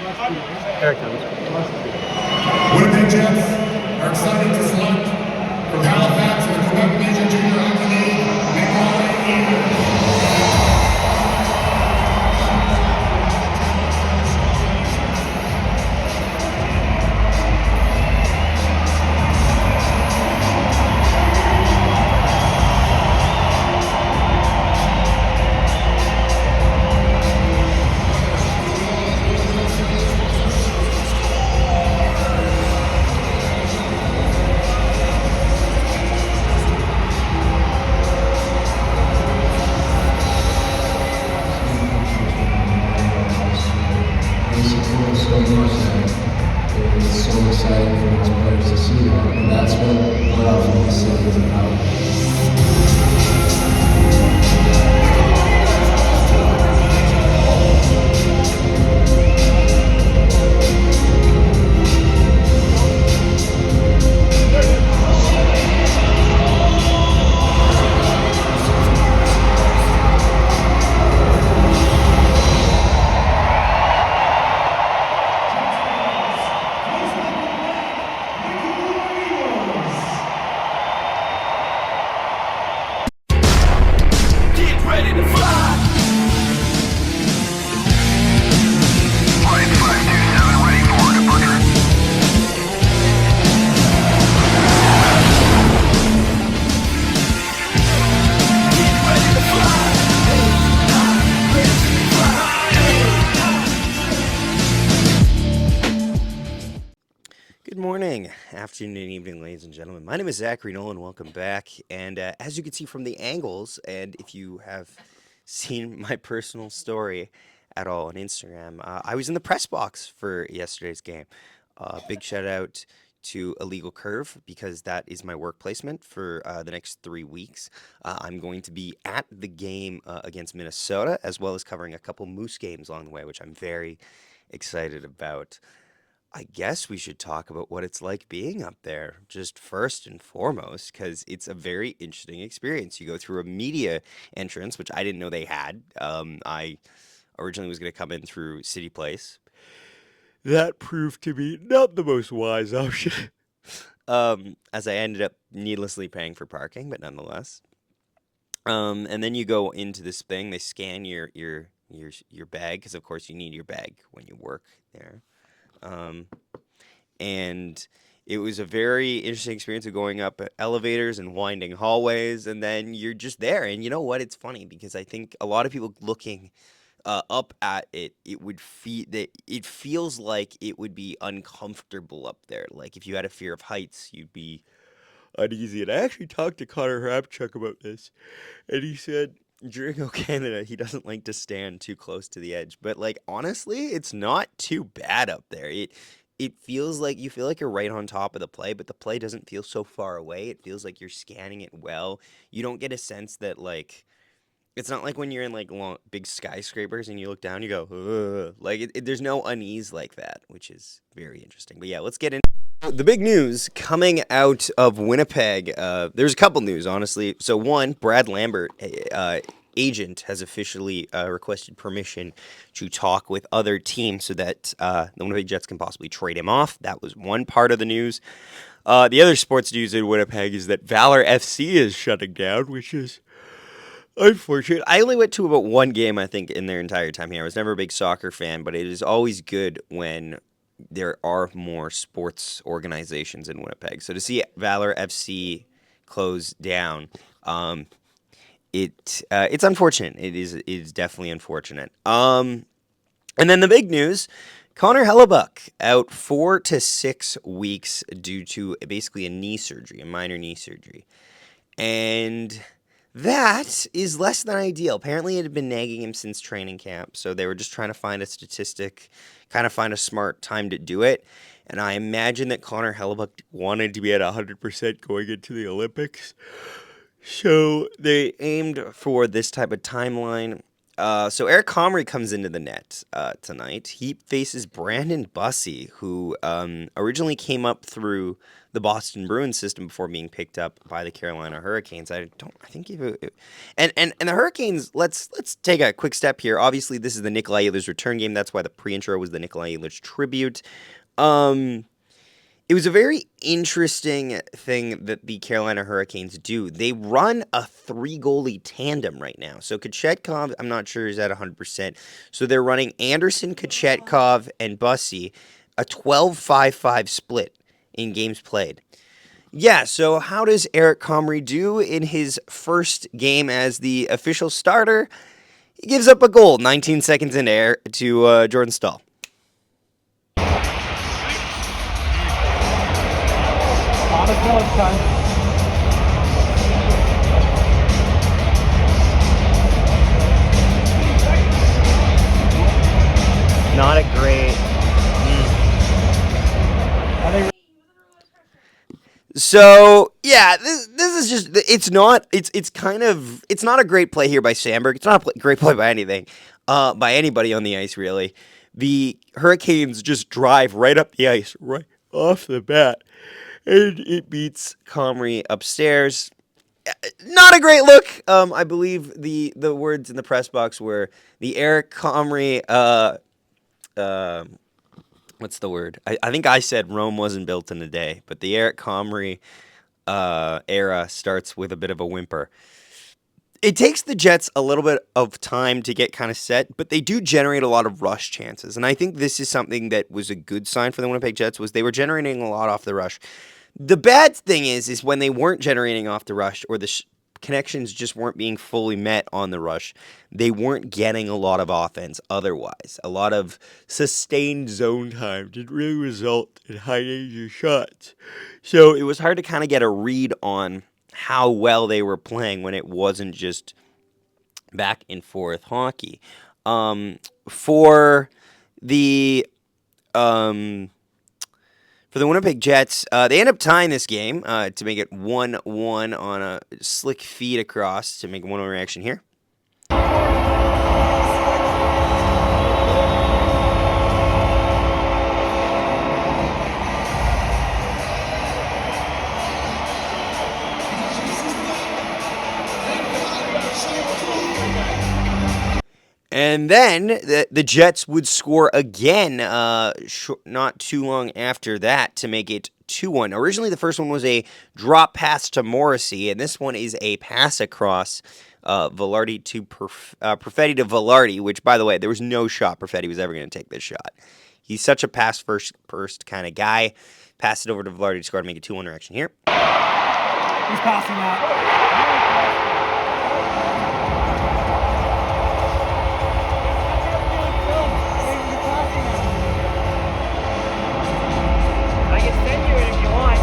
Winnipeg Jets are excited to select from Halifax in the Quebec Major Junior Hockey League, Nikolaj Ehlers. So much that it's so exciting for those players to see that, and that's what playoff this city is about. Good morning, afternoon, and evening, ladies and gentlemen. My name is Zachary Nolan. Welcome back. And as you can see from the angles, and if you have seen my personal story at all on Instagram, I was in the press box for yesterday's game. Big shout out to Illegal Curve because that is my work placement for the next 3 weeks. I'm going to be at the game against Minnesota, as well as covering a couple Moose games along the way, which I'm very excited about. I guess we should talk about what it's like being up there, just first and foremost, because it's a very interesting experience. You go through a media entrance, which I didn't know they had. I originally was going to come in through City Place. That proved to be not the most wise option, as I ended up needlessly paying for parking, but nonetheless. And then you go into this thing. They scan your bag, because of course you need your bag when you work there. And it was a very interesting experience of going up elevators and winding hallways, and then you're just there. And you know what? It's funny because I think a lot of people looking up at it, it feels like it would be uncomfortable up there. Like if you had a fear of heights, you'd be uneasy. And I actually talked to Connor Rapchuk about this, and he said during O Canada, he doesn't like to stand too close to the edge. But like honestly, it's not too bad up there. It feels like you feel like you're right on top of the play, but the play doesn't feel so far away. It feels like you're scanning it well. You don't get a sense that like it's not like when you're in like big skyscrapers and you look down, you go, ugh. Like there's no unease like that, which is very interesting. But yeah, let's get into the big news coming out of Winnipeg. There's a couple news, honestly. So one, Brad Lambert, agent, has officially requested permission to talk with other teams so that the Winnipeg Jets can possibly trade him off. That was one part of the news. The other sports news in Winnipeg is that Valor FC is shutting down, which is unfortunate. I only went to about one game, I think, in their entire time here. I was never a big soccer fan, but it is always good when there are more sports organizations in Winnipeg. So to see Valor FC close down, it's unfortunate. It is definitely unfortunate. And then the big news: Connor Hellebuck out 4 to 6 weeks due to basically a knee surgery, a minor knee surgery, and that is less than ideal. Apparently, it had been nagging him since training camp, so they were just trying to find a statistic, kind of find a smart time to do it. And I imagine that Connor Hellebuck wanted to be at 100% going into the Olympics, so they aimed for this type of timeline. So Eric Comrie comes into the net tonight. He faces Brandon Bussey, who originally came up through the Boston Bruins system before being picked up by the Carolina Hurricanes. And the Hurricanes. Let's take a quick step here. Obviously, this is the Nikolaj Ehlers return game. That's why the pre-intro was the Nikolaj Ehlers tribute. It was a very interesting thing that the Carolina Hurricanes do. They run a 3-goalie tandem right now. So Kochetkov, I'm not sure is at 100%. So they're running Anderson, Kochetkov, and Bussey, a 12-5-5 split in games played. Yeah, so how does Eric Comrie do in his first game as the official starter? He gives up a goal 19 seconds in air to Jordan Staal. Not a great. So yeah, this is just it's not a great play here by Sandberg. It's not a great play by anything, by anybody on the ice really. The Hurricanes just drive right up the ice right off the bat, and it beats Comrie upstairs. Not a great look. I believe the words in the press box were the Eric Comrie. What's the word? I think I said Rome wasn't built in a day, but the Eric Comrie era starts with a bit of a whimper. It takes the Jets a little bit of time to get kind of set, but they do generate a lot of rush chances, and I think this is something that was a good sign for the Winnipeg Jets, was they were generating a lot off the rush. The bad thing is when they weren't generating off the rush, or the connections just weren't being fully met on the rush, they weren't getting a lot of offense otherwise. A lot of sustained zone time didn't really result in high-danger shots. So it was hard to kind of get a read on how well they were playing when it wasn't just back and forth hockey. For the Winnipeg Jets, they end up tying this game to make it 1-1 on a slick feed across to make a 1-1 reaction here. And then the Jets would score again not too long after that to make it 2-1. Originally, the first one was a drop pass to Morrissey, and this one is a pass across Velarde to Perfetti to Velarde, which, by the way, there was no shot Perfetti was ever going to take this shot. He's such a pass-first kind of guy. Pass it over to Velarde to score to make it 2-1 reaction here. He's passing that. I can send you it if you want.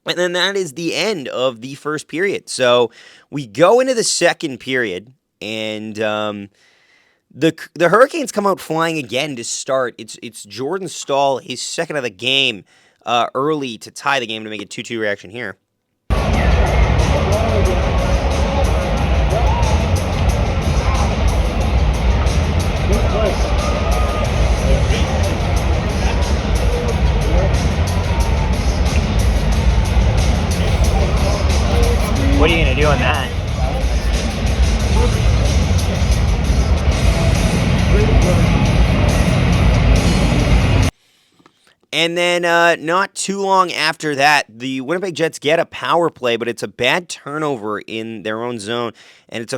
And then that is the end of the first period. So we go into the second period, and the Hurricanes come out flying again to start. It's Jordan Staal, his second of the game, early to tie the game to make it 2-2 reaction here. What are you going to do on that? And then not too long after that, the Winnipeg Jets get a power play, but it's a bad turnover in their own zone. And it's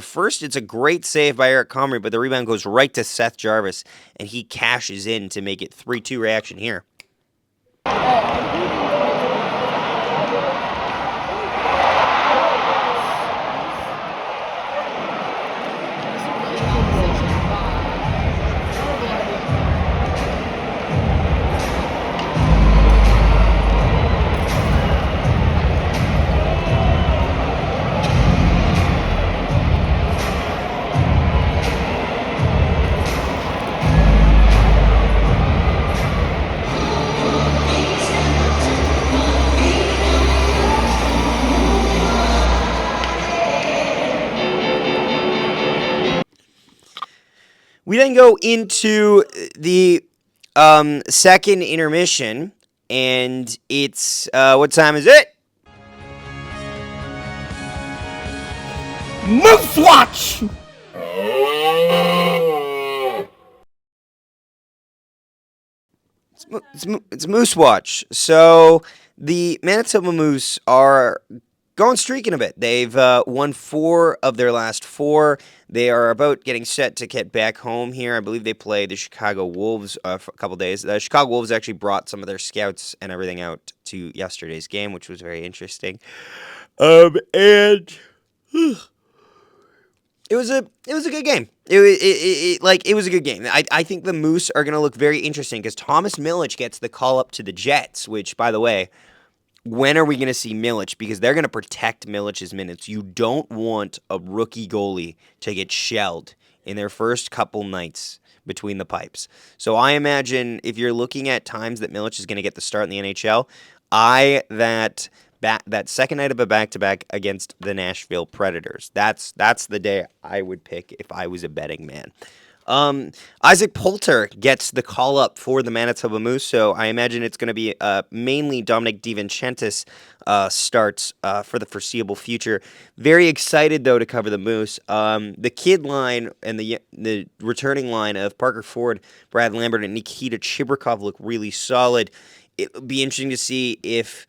a great save by Eric Comrie, but the rebound goes right to Seth Jarvis, and he cashes in to make it 3-2 reaction here. We then go into the second intermission, and it's what time is it? Moose Watch! It's Moose Watch. So the Manitoba Moose are going streaking a bit. They've won 4 of their last 4. They are about getting set to get back home here. I believe they play the Chicago Wolves for a couple days. The Chicago Wolves actually brought some of their scouts and everything out to yesterday's game, which was very interesting. And it was a good game. It was a good game. I think the Moose are going to look very interesting because Thomas Milic gets the call up to the Jets, which, by the way, when are we going to see Milic? Because they're going to protect Milic's minutes. You don't want a rookie goalie to get shelled in their first couple nights between the pipes. So I imagine if you're looking at times that Milic is going to get the start in the NHL, that second night of a back-to-back against the Nashville Predators. That's the day I would pick if I was a betting man. Isaac Poulter gets the call-up for the Manitoba Moose, so I imagine it's going to be mainly Dominic DiVincentis starts for the foreseeable future. Very excited, though, to cover the Moose. The kid line and the returning line of Parker Ford, Brad Lambert, and Nikita Chibrikov look really solid. It'll be interesting to see if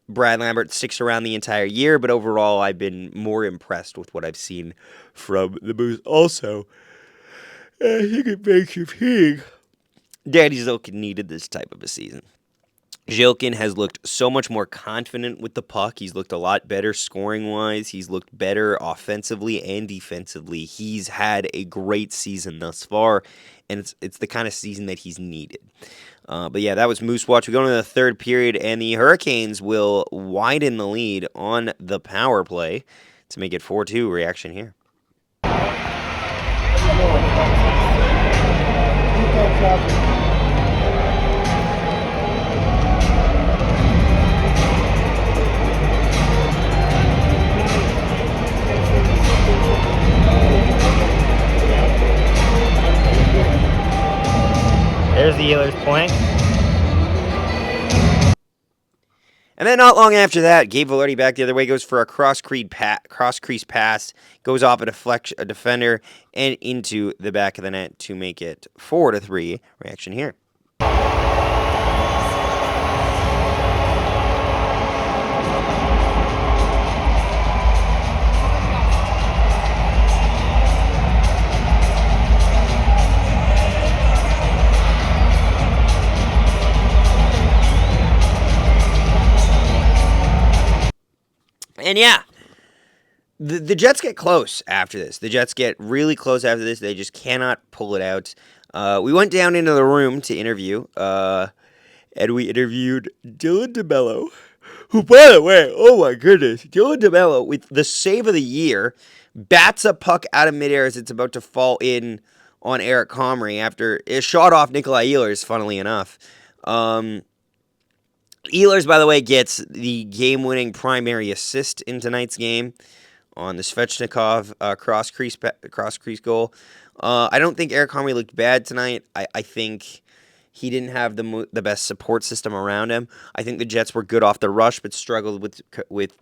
Brad Lambert sticks around the entire year, but overall, I've been more impressed with what I've seen from the Moose. Also, I think it makes you think Danny Zilkin needed this type of a season. Zilkin has looked so much more confident with the puck. He's looked a lot better scoring-wise. He's looked better offensively and defensively. He's had a great season thus far, and it's the kind of season that he's needed. But yeah, that was Moose Watch. We go into the third period, and the Hurricanes will widen the lead on the power play to make it 4-2. Reaction here. There's the Ehlers point. And then not long after that, Gabe Vilardi back the other way, goes for a cross-crease pass, goes off a defender, and into the back of the net to make it 4-3. Reaction here. And yeah, the Jets get close after this. The Jets get really close after this. They just cannot pull it out. We went down into the room to interview, and we interviewed Dylan DeMello, who, by the way, oh my goodness, Dylan DeMello, with the save of the year, bats a puck out of midair as it's about to fall in on Eric Comrie after it shot off Nikolaj Ehlers, funnily enough. Ehlers, by the way, gets the game-winning primary assist in tonight's game on the Svechnikov cross-crease goal. I don't think Eric Comrie looked bad tonight. I think he didn't have the best support system around him. I think the Jets were good off the rush, but struggled with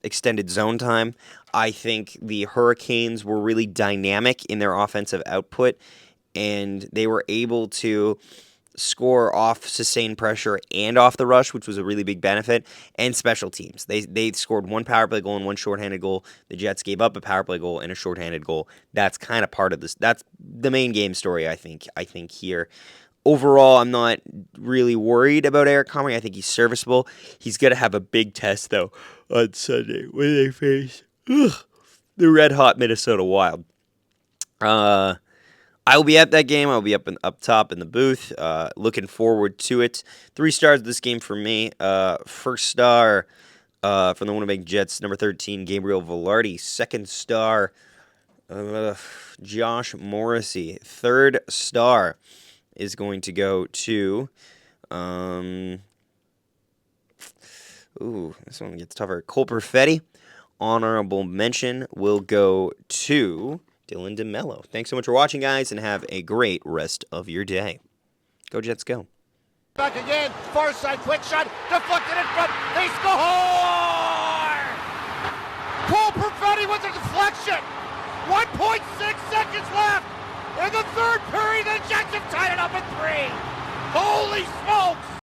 extended zone time. I think the Hurricanes were really dynamic in their offensive output, and they were able to score off sustained pressure and off the rush, which was a really big benefit, and special teams. They scored one power play goal and one shorthanded goal. The Jets gave up a power play goal and a shorthanded goal. That's kind of part of this. That's the main game story, I think here. Overall, I'm not really worried about Eric Comrie. I think he's serviceable. He's going to have a big test, though, on Sunday when they face the red-hot Minnesota Wild. I will be at that game. I'll be up top in the booth. Looking forward to it. 3 stars this game for me. First star from the Winnipeg Jets, number 13, Gabriel Vilardi. Second star, Josh Morrissey. Third star is going to go to... this one gets tougher. Cole Perfetti. Honorable mention will go to Dylan DeMello. Thanks so much for watching, guys, and have a great rest of your day. Go Jets, go. Back again, far side, quick shot, deflected in front, they score! Cole Perfetti with a deflection! 1.6 seconds left! In the third period, the Jets have tied it up at 3! Holy smokes!